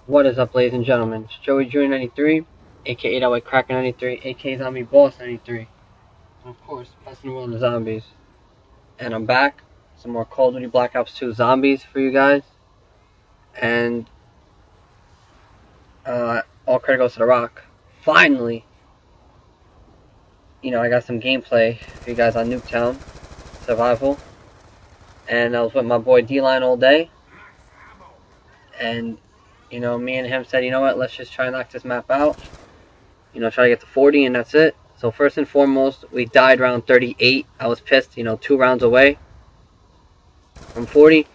What is up, ladies and gentlemen? It's Joey Jr. 93, aka that white cracker 93, aka Zombie Boss 93, and of course, best in the world of zombies. And I'm back, some more Call of Duty Black Ops 2 zombies for you guys. And all credit goes to The Rock. Finally, I got some gameplay for you guys on Nuketown Survival, and I was with my boy dlinealday, and me and him said, you know what, let's just try and knock this map out. Try to get to 40, and that's it. So first and foremost, we died round 38. I was pissed, 2 rounds away from 40.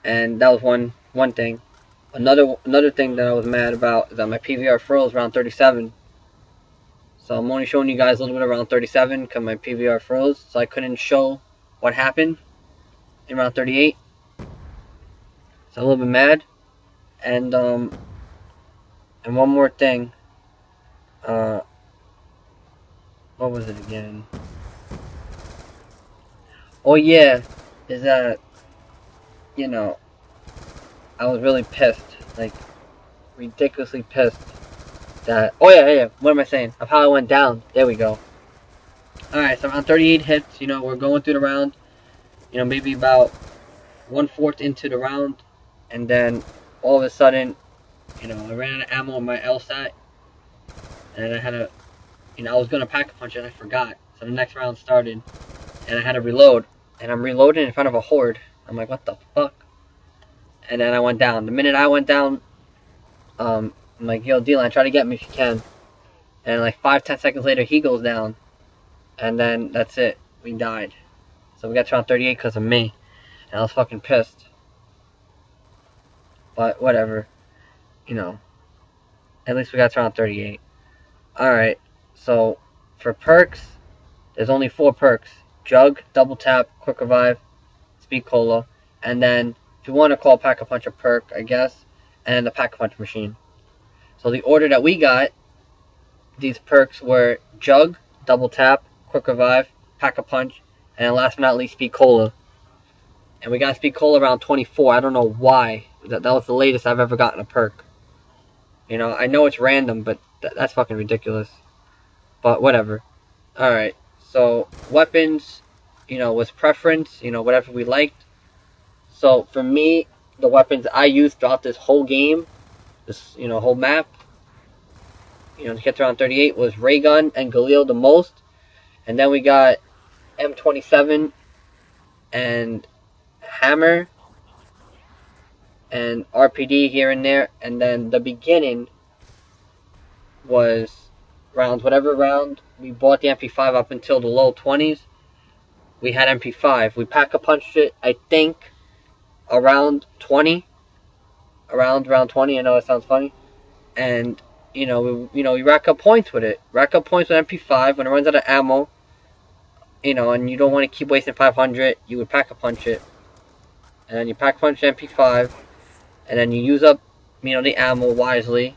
And that was one thing. Another thing that I was mad about is that my PVR froze round 37. So I'm only showing you guys a little bit of round 37 because my PVR froze. So I couldn't show what happened in round 38. So I'm a little bit mad. And one more thing. What was it again? Oh yeah, is that, I was really pissed, like, ridiculously pissed that, oh yeah, what am I saying? Of how I went down. There we go. Alright, so around 38 hits, we're going through the round, maybe about 1/4 into the round, and then all of a sudden, I ran out of ammo on my LSAT, and I had to, I was going to pack a punch and I forgot. So the next round started, and I had to reload, and I'm reloading in front of a horde. I'm like, what the fuck? And then I went down. The minute I went down, I'm like, yo, D-Line, try to get me if you can. And like 5-10 seconds later, he goes down, and then that's it. We died. So we got to round 38 because of me, and I was fucking pissed. But whatever, at least we got to round 38. Alright, so for perks, there's only 4 perks. Jug, Double Tap, Quick Revive, Speed Cola, and then, if you want to call Pack-a-Punch a perk, I guess, and the Pack-a-Punch machine. So the order that we got, these perks were Jug, Double Tap, Quick Revive, Pack-a-Punch, and last but not least, Speed Cola. And we got Speed Cola around 24. I don't know why. That was the latest I've ever gotten a perk. I know it's random, but that's fucking ridiculous. But whatever. Alright, so weapons, was preference, whatever we liked. So for me, the weapons I used throughout this whole game, this, whole map, to get to around 38 was Ray Gun and Galil the most. And then we got M27 and Hammer and RPD here and there. And then the beginning was whatever round we bought the MP5 up until the low 20s, we had MP5. We pack-a-punched it, I think, around 20. Around 20, I know it sounds funny. And, we rack up points with it. Rack up points with MP5 when it runs out of ammo. And you don't want to keep wasting 500, you would pack-a-punch it. And then you pack-punch MP5. And then you use up, the ammo wisely.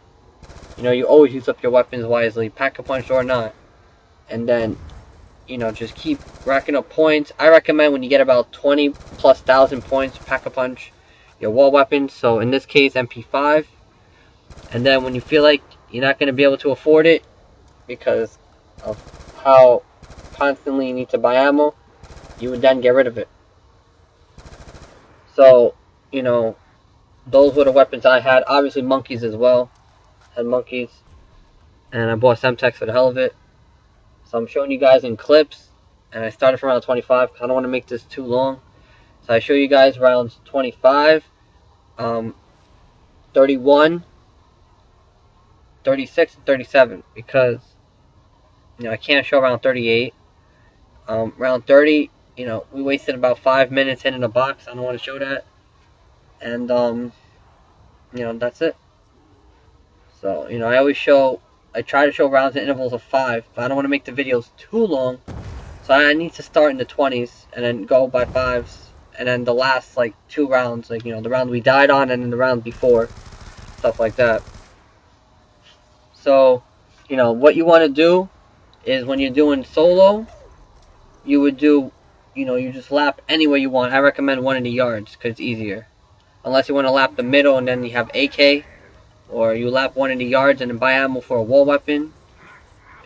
You always use up your weapons wisely, Pack-a-Punch or not. And then, just keep racking up points. I recommend when you get about 20,000+ points, Pack-a-Punch your wall weapons. So in this case, MP5. And then when you feel like you're not going to be able to afford it because of how constantly you need to buy ammo, you would then get rid of it. So, those were the weapons I had. Obviously monkeys as well. Had monkeys. And I bought Semtex for the hell of it. So I'm showing you guys in clips. And I started from round 25 because I don't want to make this too long. So I show you guys rounds 25, 31, 36, and 37. Because, I can't show round 38. Round 30, we wasted about 5 minutes hitting a box. I don't want to show that. And, that's it. So, I try to show rounds in intervals of 5, but I don't want to make the videos too long. So I need to start in the 20s, and then go by 5s, and then the last, 2 rounds, the round we died on, and then the round before, stuff like that. So, what you want to do is when you're doing solo, you would do, you just lap anywhere you want. I recommend 1 in the yards, because it's easier. Unless you want to lap the middle, and then you have AK, or you lap one of the yards and then buy ammo for a wall weapon.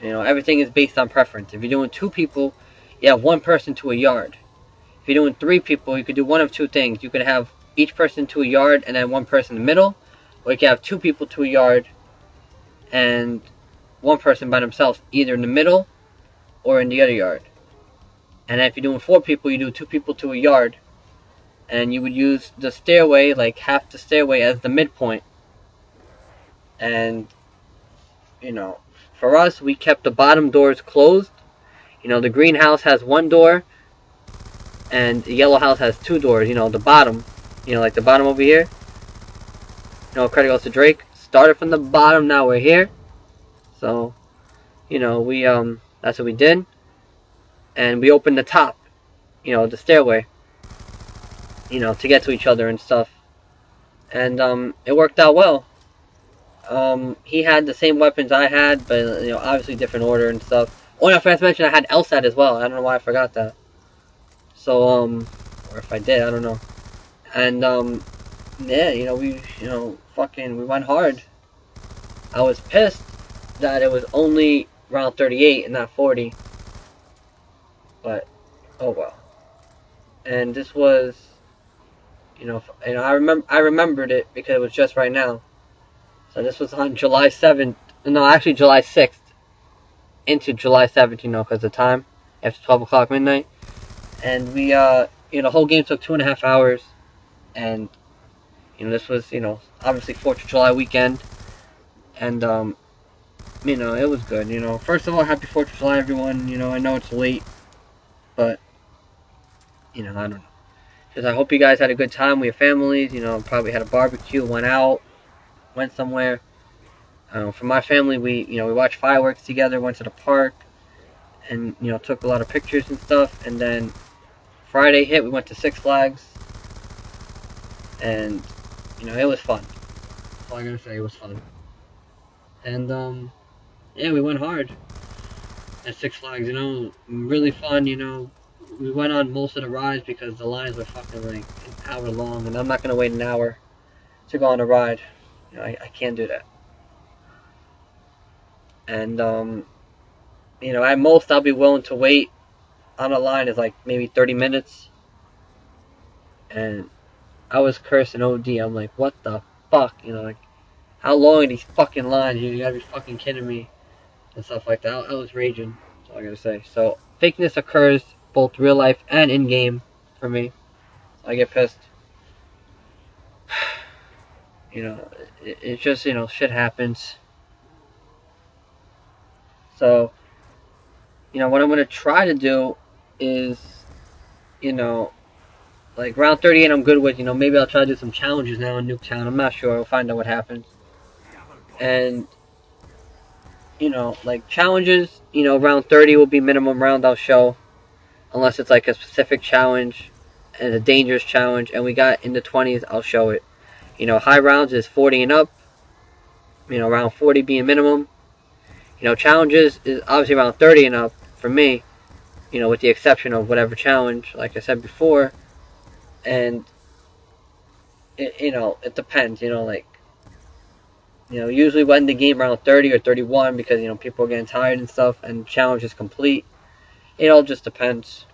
You know, everything is based on preference. If you're doing 2 people, you have 1 person to a yard. If you're doing 3 people, you could do one of 2 things. You could have each person to a yard and then 1 person in the middle, or you could have 2 people to a yard and 1 person by themselves, either in the middle or in the other yard. And then if you're doing 4 people, you do 2 people to a yard, and you would use the stairway, like half the stairway, as the midpoint. And, you know, for us, we kept the bottom doors closed. You know, the green house has 1 door, and the yellow house has 2 doors. You know, the bottom, you know, like the bottom over here. You know, credit goes to Drake. Started from the bottom, now we're here. So, you know, we, that's what we did. And we opened the top, you know, the stairway, you know, to get to each other and stuff. And, it worked out well. He had the same weapons I had, but, you know, obviously different order and stuff. Oh, and I forgot to mention I had LSAT as well. I don't know why I forgot that. So, or if I did, I don't know. And, yeah, you know, we went hard. I was pissed that it was only round 38 and not 40. But, oh well. And this was, you know, I remembered it because it was just right now. So this was on July 7th, no, actually July 6th, into July 7th, you know, because the time, after 12 o'clock midnight. And we, you know, the whole game took 2.5 hours. And, you know, this was, you know, obviously 4th of July weekend. And, you know, it was good, you know. First of all, happy 4th of July, everyone. You know, I know it's late, but, you know, I don't know. Just I hope you guys had a good time with your families, you know, probably had a barbecue, went out, went somewhere. For my family, we watched fireworks together, went to the park, and, you know, took a lot of pictures and stuff. And then Friday hit, we went to Six Flags, and, you know, it was fun. That's all I'm gonna say, it was fun. And, yeah, we went hard at Six Flags, you know, really fun, you know. We went on most of the rides because the lines were fucking like an hour long, and I'm not gonna wait an hour to go on a ride. You know, I can't do that. And, you know, at most I'll be willing to wait on a line is like maybe 30 minutes. And I was cursing OD. I'm like, what the fuck? You know, like, how long are these fucking lines? You gotta be fucking kidding me. And stuff like that. I was raging. That's all I gotta say. So, fakeness occurs both real life and in game for me. So I get pissed. You know, it's just, you know, shit happens. So, you know, what I'm gonna try to do is, you know, like round 38 I'm good with, you know, maybe I'll try to do some challenges now in Nuketown. I'm not sure. We'll find out what happens. And, you know, like challenges, you know, round 30 will be minimum round I'll show. Unless it's like a specific challenge and a dangerous challenge, and we got in the 20s, I'll show it. You know, high rounds is 40 and up. You know, round 40 being minimum. You know, challenges is obviously around 30 and up for me. You know, with the exception of whatever challenge, like I said before. And, you know, it depends, you know, like, you know, usually we end the game around 30 or 31 because, you know, people are getting tired and stuff, and challenge is complete. It all just depends.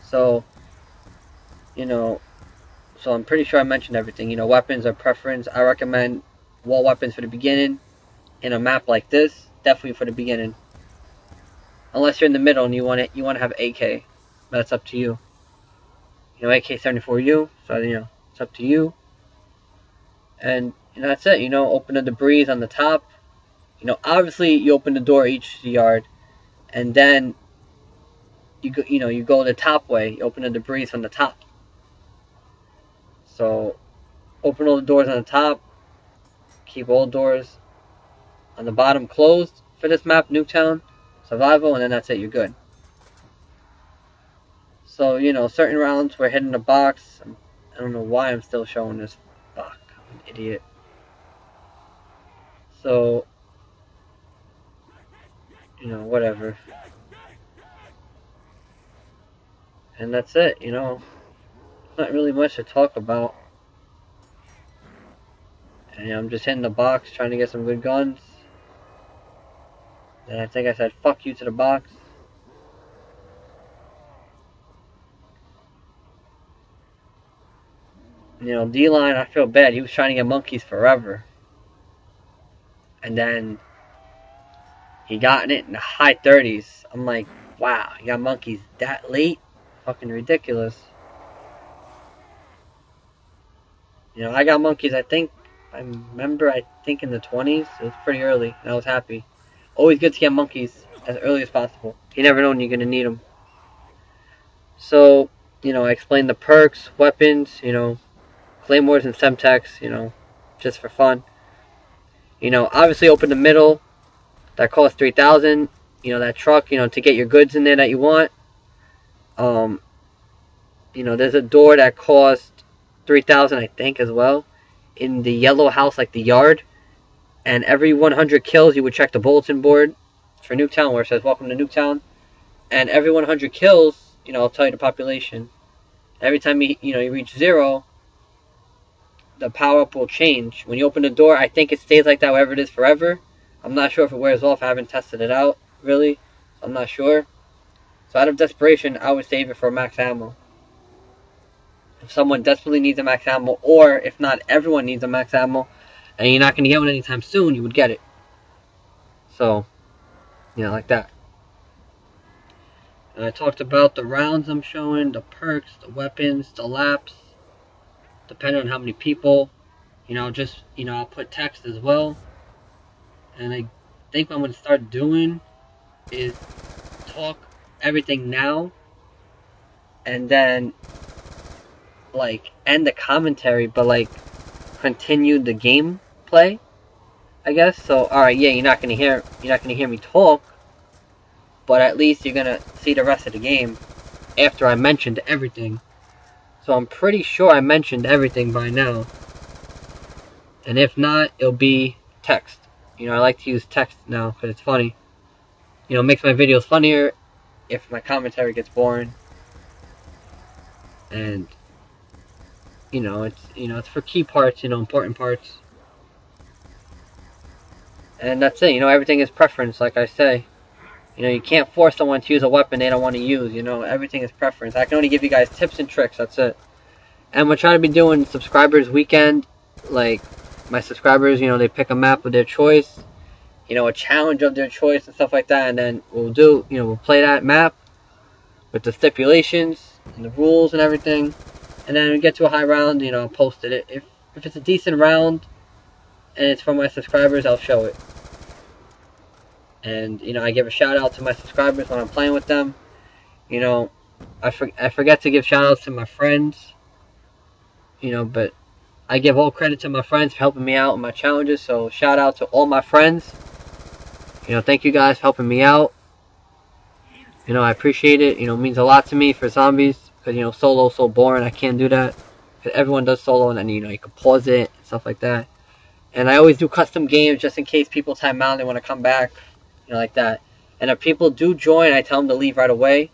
So, you know, so I'm pretty sure I mentioned everything. You know, weapons are preference. I recommend wall weapons for the beginning. In a map like this, definitely for the beginning. Unless you're in the middle and you want to have AK. That's up to you. You know, AK-74U, so, you know, it's up to you. And, you know, that's it. You know, open the debris on the top. You know, obviously you open the door each yard, and then you go the top way. You open the debris from the top. So, open all the doors on the top. Keep all doors on the bottom closed for this map, Nuketown, survival, and then that's it. You're good. So, you know, certain rounds we're hitting the box. I don't know why I'm still showing this. Fuck, I'm an idiot. So, you know, whatever. And that's it, you know. Not really much to talk about. And I'm just hitting the box, trying to get some good guns. And I think I said fuck you to the box. You know, D-Line, I feel bad. He was trying to get monkeys forever. And then he got it in the high 30s. I'm like, wow, you got monkeys that late? Fucking ridiculous. You know, I got monkeys, I think in the 20s. It was pretty early, and I was happy. Always good to get monkeys as early as possible. You never know when you're going to need them. So, you know, I explained the perks, weapons, you know, claymores and semtex, you know, just for fun. You know, obviously open the middle. That costs 3,000. You know, that truck, you know, to get your goods in there that you want. You know, there's a door that costs 3,000, I think, as well. In the yellow house, like the yard. And every 100 kills, you would check the bulletin board for Nuketown, where it says, welcome to Nuketown. And every 100 kills, you know, I'll tell you the population. Every time you reach 0, the power-up will change. When you open the door, I think it stays like that, wherever it is, forever. I'm not sure if it wears off. I haven't tested it out, really. I'm not sure. So out of desperation, I would save it for max ammo. If someone desperately needs a max ammo, or if not everyone needs a max ammo, and you're not going to get one anytime soon, you would get it. So, you know, like that. And I talked about the rounds I'm showing, the perks, the weapons, the laps, depending on how many people. You know, just, you know, I'll put text as well. And I think what I'm going to start doing is talk everything now, and then, like, end the commentary, but, like, continue the gameplay, I guess. So, alright, yeah, you're not gonna hear me talk, but at least you're gonna see the rest of the game after I mentioned everything. So I'm pretty sure I mentioned everything by now. And if not, it'll be text. You know, I like to use text now because it's funny. You know, it makes my videos funnier if my commentary gets boring. And you know, it's for key parts, you know, important parts. And that's it. You know, everything is preference, like I say. You know, you can't force someone to use a weapon they don't want to use. You know, everything is preference. I can only give you guys tips and tricks. That's it. And we're trying to be doing subscribers weekend. Like, my subscribers, you know, they pick a map of their choice. You know, a challenge of their choice and stuff like that. And then we'll play that map with the stipulations and the rules and everything. And then we get to a high round, you know, I'll post it. If it's a decent round and it's from my subscribers, I'll show it. And, you know, I give a shout out to my subscribers when I'm playing with them. You know, I forget to give shout outs to my friends. You know, but I give all credit to my friends for helping me out in my challenges. So shout out to all my friends. You know, thank you guys for helping me out. You know, I appreciate it. You know, it means a lot to me for zombies. Because, you know, solo's so boring. I can't do that. Because everyone does solo, and then, you know, you can pause it and stuff like that. And I always do custom games just in case people time out and they want to come back. You know, like that. And if people do join, I tell them to leave right away.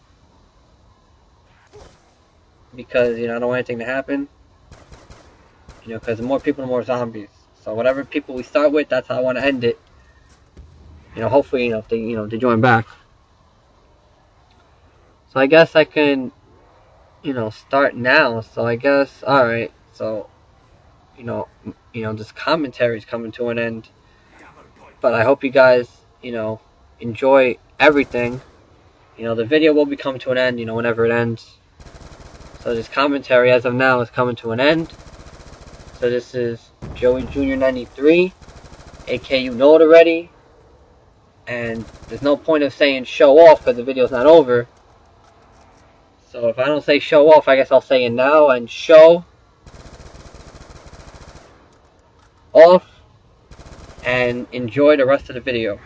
Because, you know, I don't want anything to happen. You know, because the more people, the more zombies. So whatever people we start with, that's how I want to end it. You know, hopefully, if they join back. So I guess I can, start now. So I guess, alright. So, this commentary is coming to an end. But I hope you guys, enjoy everything. The video will be coming to an end, whenever it ends. So this commentary as of now is coming to an end. So this is Joey Jr. 93, aka you know it already. And there's no point of saying show off because the video's not over. So if I don't say show off, I guess I'll say it now and show off. And enjoy the rest of the video.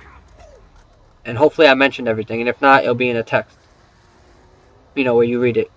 And hopefully I mentioned everything. And if not, it'll be in a text. Where you read it.